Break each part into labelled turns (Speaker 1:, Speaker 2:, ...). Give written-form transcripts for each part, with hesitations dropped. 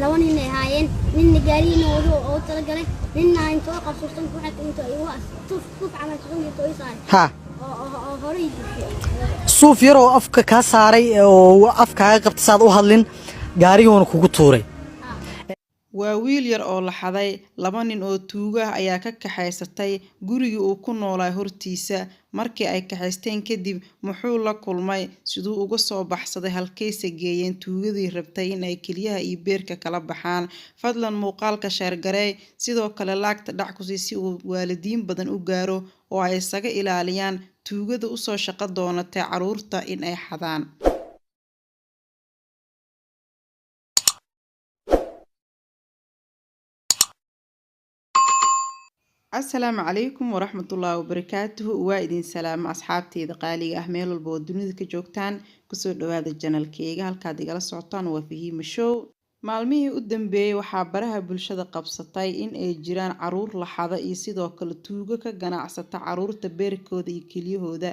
Speaker 1: لون إني هاين من جارين ودو أو ترجلي من عين توقف سوستن كحت أنت أيوة توف عمل شغل توي صار
Speaker 2: ها
Speaker 1: هريج
Speaker 2: suuf yar oo afka ka saaray oo afkaaga qabta saad u hadlin gaarigoona kugu tuuray
Speaker 3: waa wiil yar oo la xaday laba nin oo tuuga ayaa ka kaxaysatay gurigii uu ku noolaa hortiisa markii ay kaxaysteen kadib muxuu la kulmay sidoo uga soo baxsaday halkaysa geeyeen tuugadii rabtay in ay kaliyaha iyo beerka kala baxaan fadlan muuqaalka share garee sidoo kale laagta dhac ku si uu waalidiin badan u gaaro oo ay isaga ilaaliyaan tuugada u soo shaqo doonatay caruurta in ay xadaan السلام عليكم ورحمة الله وبركاته وإذن سلام أصحابتي دقالي أحمل البودوني ذك جوكتان كسر هذا الجنال كيجا هالكادي جالس سعطان وفيه مشو maalmihii u dambeeyay waxaa baraha bulshada qabsatay in ay jiraan caruur la xada iyo sidoo kale tuugo ka ganacsata caruurta beerkooda iyo kiliyahooda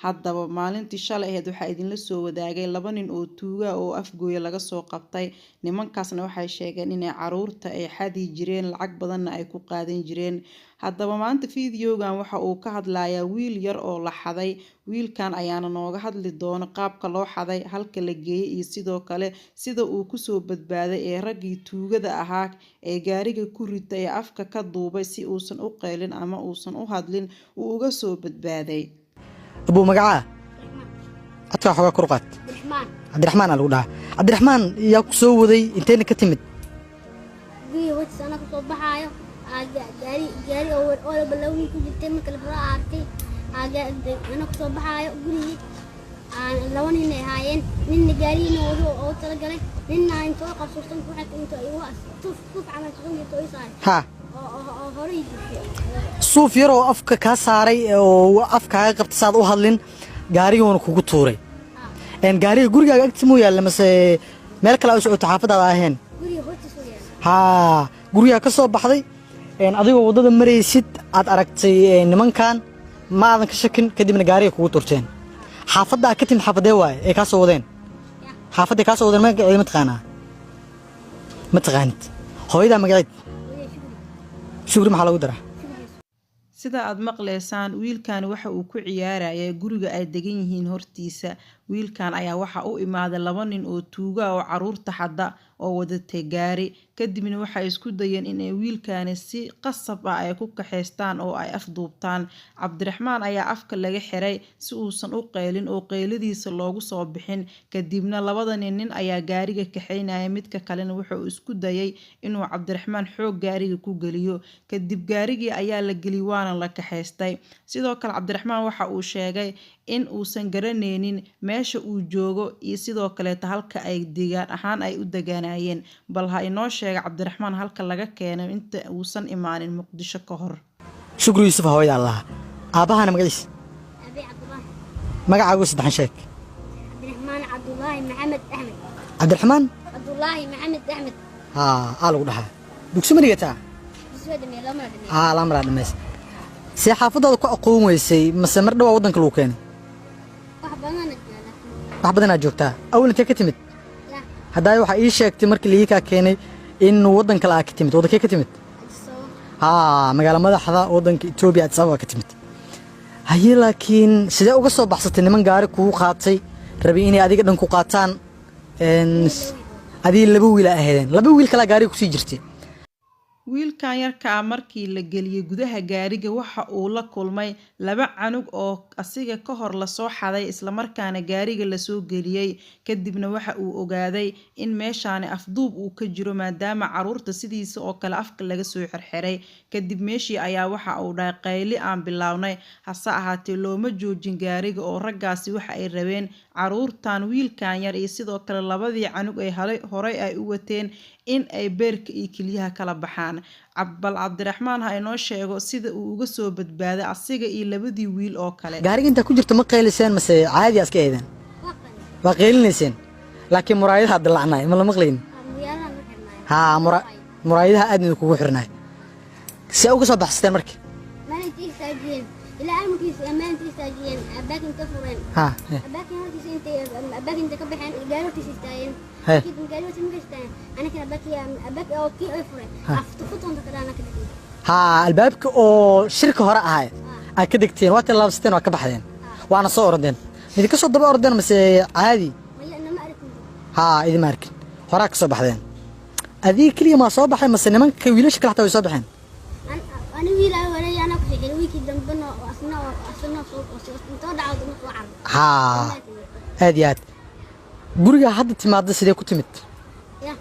Speaker 3: haddaba maalintii shalay ahayd waxaa idinla soo wadaagay laba nin oo tuuga oo afgooya laga soo qabtay nimankaasna waxay sheegeen in caruurta ay xadi jireen lacag badanna ay ku qaadan jireen haddaba maanta fiidiyogan waxa uu ka hadlayaa wiil yar oo la xaday wiilkan ayaana nooga hadli doona qaabka loo xaday halka la geeyay iyo sidoo kale sida uu ku soo badbaaday ee raggii tuugada ahaa ee gaariga ku ritay ee afka ka duubay si uusan u qeylin ama uusan u hadlin uu uga soo badbaaday
Speaker 2: أبو مجاعة أطلع حاجة كرقات عبد الرحمن على الوضع عبد الرحمن يا كسو ذي أنتين كتمت
Speaker 1: جي وقت أنا كصبح عيا جاري أول بلوني كنت تم كل فرا عارتي أنا كصبح عيا قولي لون إني هاين من جارين ودو أو ترجلي من عين توقف سوستن كحت أنت أيوة توف عمل شغل توي صار
Speaker 2: ها
Speaker 1: هريج
Speaker 2: suuf yar oo afka ka saaray oo afkaaga qabta saad u hadlin gaarigoona kugu tuuray gaariga gurigaaga agtiisa muu yaalla mase meel kale ay socoto xaafadaada ahayn
Speaker 1: guriga hortiisa yaalla
Speaker 2: haa guriga ka soo baxday adigoo wadada maraysid aad aragtay nimankan ma aadan ka shakin kadibna gaariga kugu turteen xaafadda ka timid xaafadee waaye ee ka soo wadeen xaafadda ka soo wadeen magaceeda ma taqaanid hooyada magaceed shukri maxaa lagu daraa
Speaker 3: sida aad maqleysaan wiilkan waxa uu ku ciyaarayay guriga ay degan yihiin hortiisa wiilkan ayaa waxa u imaaday laba nin oo tuuga oo caruurta xada oo wadatay gaari kadibna waxa isku dayeen in ay wiilkan si qasab ah ay ku kaxeystaan oo ay afduubtaan Cabdiraxmaan ayaa afka laga xiray si uusan u qeylin oo qeyladiisa loogu soo bixin kadibna labada nin ayaa gaariga kaxeynaya midka kalena wuxuu isku dayay inuu Cabdiraxmaan xoog gaariga ku galiyo kadib gaarigii ayaa la geliyay la kaxaystay sidoo kale Cabdiraxmaan waxa uu sheegay in uusan garaneynin meesha uu joogo iyo sidoo kale halka ay deegaan ahaan ay u deganayeen bal ha inoo sheegay Cabdiraxmaan halka laga keenay inta uusan imaanin Muqdisho ka hor
Speaker 2: shukri Yusuf hooyada Allah aabahana magaciisa
Speaker 1: abi Abdullah
Speaker 2: magacaagu saddexan sheeg
Speaker 1: Cabdiraxmaan Abdullah Maxamed Ahmed
Speaker 2: Cabdiraxmaan
Speaker 1: Abdullah Maxamed Ahmed
Speaker 2: lagu dhahaa dugsi ma dhigataa la mara dhameys si xaafadada ku aqoon weysay mase mar dhaw wadanka lagu keenay wax badan aad joogtaa awal intee ka timid hadda waxa ii sheegtay markii la ka keenay in wadanka la ka timid wadankee ka timid magaala madaxda wadanka Itoobiya Addis Ababa ka timid haye laakiin sidee uga soo baxsatay niman gaari kugu qaatay rabi inay adiga dhan ku qaataan adii laba wiil ahaydeen laba wiil kala gaari ku sii jirtay
Speaker 3: wiilkan yarka markii la geliyay gudaha gaariga waxa uu la kulmay laba canug oo asiga ka hor la soo xaday isla markaana gaariga la soo geliyay kadibna waxa uu ogaaday in meeshaan afduub uu ka jiro maadaama caruurta sidiisa oo kale afka laga soo xirxiray kadib meeshii ayaa waxa uu dhahay qayli aan bilawnay hase ahaatee looma joojin gaariga oo raggaasi waxa ay rabeen caruurtan wiilkan yar iyo sidoo kale labadii canug ay horay ay u wateen in ay beerka iyo kaliyaha kala baxaan bal Cabdiraxmaan ha inoo sheego sida uu uga soo badbaaday asiga iyo labadii wiil oo kale
Speaker 2: gaariga inta ku jirto ma qeyliseen mase caadi aska eedan waa qeylinayeen laakiin muraayadaha dilacnay ma la maqlayn muraayadaha aad kugu xirnay si uga soo baxsatay markii
Speaker 1: إلى أنا كيس أمان تستاجين أباك أنت فرين
Speaker 2: ها
Speaker 1: أباك هون تيجي أنت أباك أنت كبحين قالوا تستاجين
Speaker 2: هي
Speaker 1: كيف قالوا تستاجين أنا كنا أباك أو كي أفرين أفتقد أنت كذا أنا كده
Speaker 2: ها البابك oo shirka hore ahay ay ka digteen waad laabsteen waa ka baxdeen waana soo ordeen mid ka soo daba ordeen mise caadi
Speaker 1: ولا أنا ما أعرف
Speaker 2: ها idin markin hore ka soo baxdeen adii kaliya ma soo baxay mise nimanka wiilasha kala xataa way soo baxeen
Speaker 1: أنا ويلا ولا أنا كذا ويكي دمبنا أصلنا أنت دعوة مطوعة
Speaker 2: ها aad iyo aad guriga hadda timaada sidee ku timid
Speaker 1: يا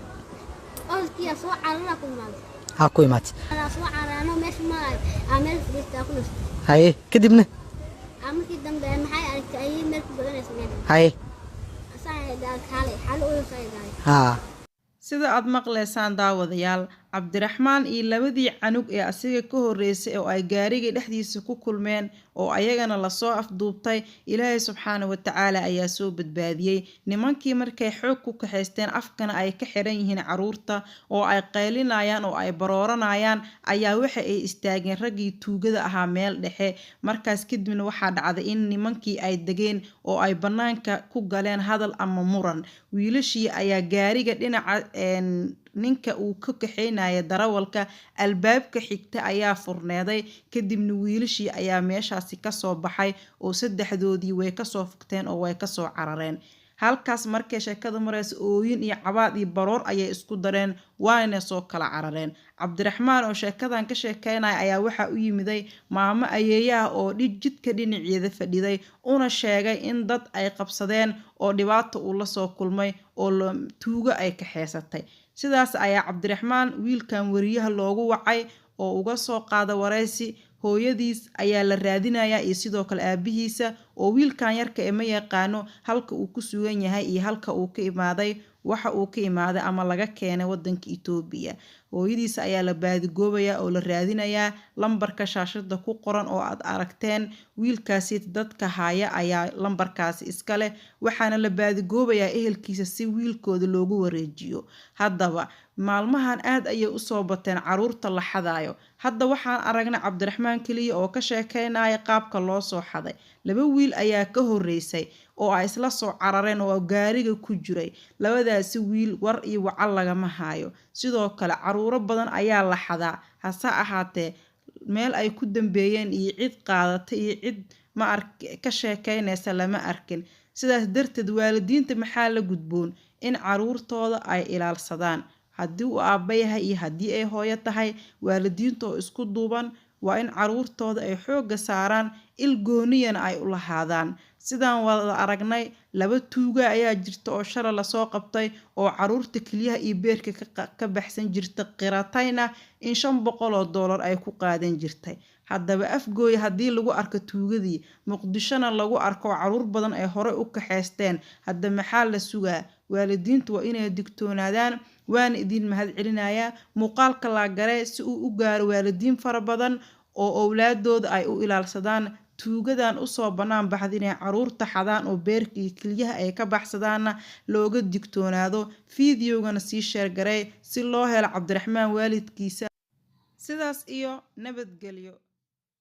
Speaker 1: أول كي أسوأ على لكم مال
Speaker 2: ha ku imaad
Speaker 1: أنا أسوأ على أنا مش ما أعمل في تاكل
Speaker 2: haye kadibna
Speaker 1: أعمل كده دم بمحي على أي ملك بدون اسمه
Speaker 2: haye
Speaker 1: صاير ده حالي وصاير ده
Speaker 2: ha
Speaker 3: sida aad maqlaysaan daawadayaal cabdiraxmaan iyo labadii canug ee asiga ka horreysay oo ay gaariga dhexdiisa ku kulmeen oo ayagana lasoo afduubtay ilaahay subxaana wa tacaala ayaa soo badbaadiyey nimankii markay xoog ku kaxaysteen afkana ay ka xiran yihiin caruurta oo ay qaylinayaan oo ay barooranayaan ayaa waxa ay istaageen raggii tuugada ahaa meel dhexe markaas kadibna waxaa dhacday in nimankii ay degeen oo ay bannaanka ku galeen hadal ama muran wiilashii ayaa gaariga dhinaca ninka uu ka kaxeynaya darawalka albaabka xigta ayaa furneeday kadibna wiilashii ayaa meeshaasi kasoo baxay oo saddexdoodii way kasoo fogteen oo way kasoo carareen halkaas markay sheekada maraysa ooyin iyo cabaad iyo baroor ayay isku dareen waana soo kala carareen cabdiraxmaan oo sheekadan ka sheekeynaya ayaa waxaa u yimiday maamo ayeeyaha oo jidka dhinaceeda fadhiday una sheegay in dad ay qabsadeen oo dhibaato uu la soo kulmay oo tuugo ay kaxeysatay sidaas ayaa cabdiraxmaan wiilkan wariyaha loogu wacay oo uga soo qaada waraysi hooyadiis ayaa la raadinayaa iyo sidoo kale aabihiisa oo wiilkan yarka ma yaqaano halka uu ku sugan yahay iyo halka uu ka imaaday waxa uu ka imaaday ama laga keenay wadanka Itoobiya hooyadiisa ayaa la baadigoobayaa oo la raadinayaa lambarka shaashada ku qoran oo aad aragteen wiilkaasi dadka haya ayaa lambarkaasi iska leh waxaana la baadigoobayaa ehelkiisa si wiilkooda loogu wareejiyo haddaba maalmahan aad ayay u soo bateen caruurta la xadaayo hadda waxaan aragnay cabdiraxmaan kaliya oo ka sheekeynaya qaabka loo soo xaday laba wiil ayaa ka horreysay oo ay isla soo carareen oo gaariga ku jiray labadaasi wiil war iyo wacal lagama haayo sidoo kale caruuro badan ayaa la xadaa hase ahaatee meel ay ku dambeeyeen iyo cid qaadatay iyo cid ka sheekeynaysa lama arkin sidaas darteed waalidiinta maxaa la gudboon in caruurtooda ay ilaalsadaan haddii uu aabba yahay iyo haddii ay hooyo tahay waalidiinta oo isku duuban waa in caruurtooda ay xoogga saaraan il gooniyana ay u lahaadaan sidaan wada aragnay laba tuuga ayaa jirta oo shalay lasoo qabtay oo caruurta keliyaha iyo beerka ka baxsan jirta qiratayna in $500 ay ku qaadan jirtay haddaba afgooy haddii lagu arko tuugadii muqdishona lagu arko caruur badan ay hore u kaxeysteen hadda maxaa la sugaa waalidiintu waa inay digtoonaadaan waana idin mahad celinayaa muuqaalka la garay si uu u gaaro waalidiin fara badan oo awlaadooda ay u ilaalsadaan tuugadan u soo banaan baxday inay caruurta xadaan oo beerka iyo kaliyaha ay ka baxsadaana looga digtoonaado fiidiyowgana sii sheer garay si loo helo cabdiraxmaan waalidkiisa sidaas iyo nabadgelyo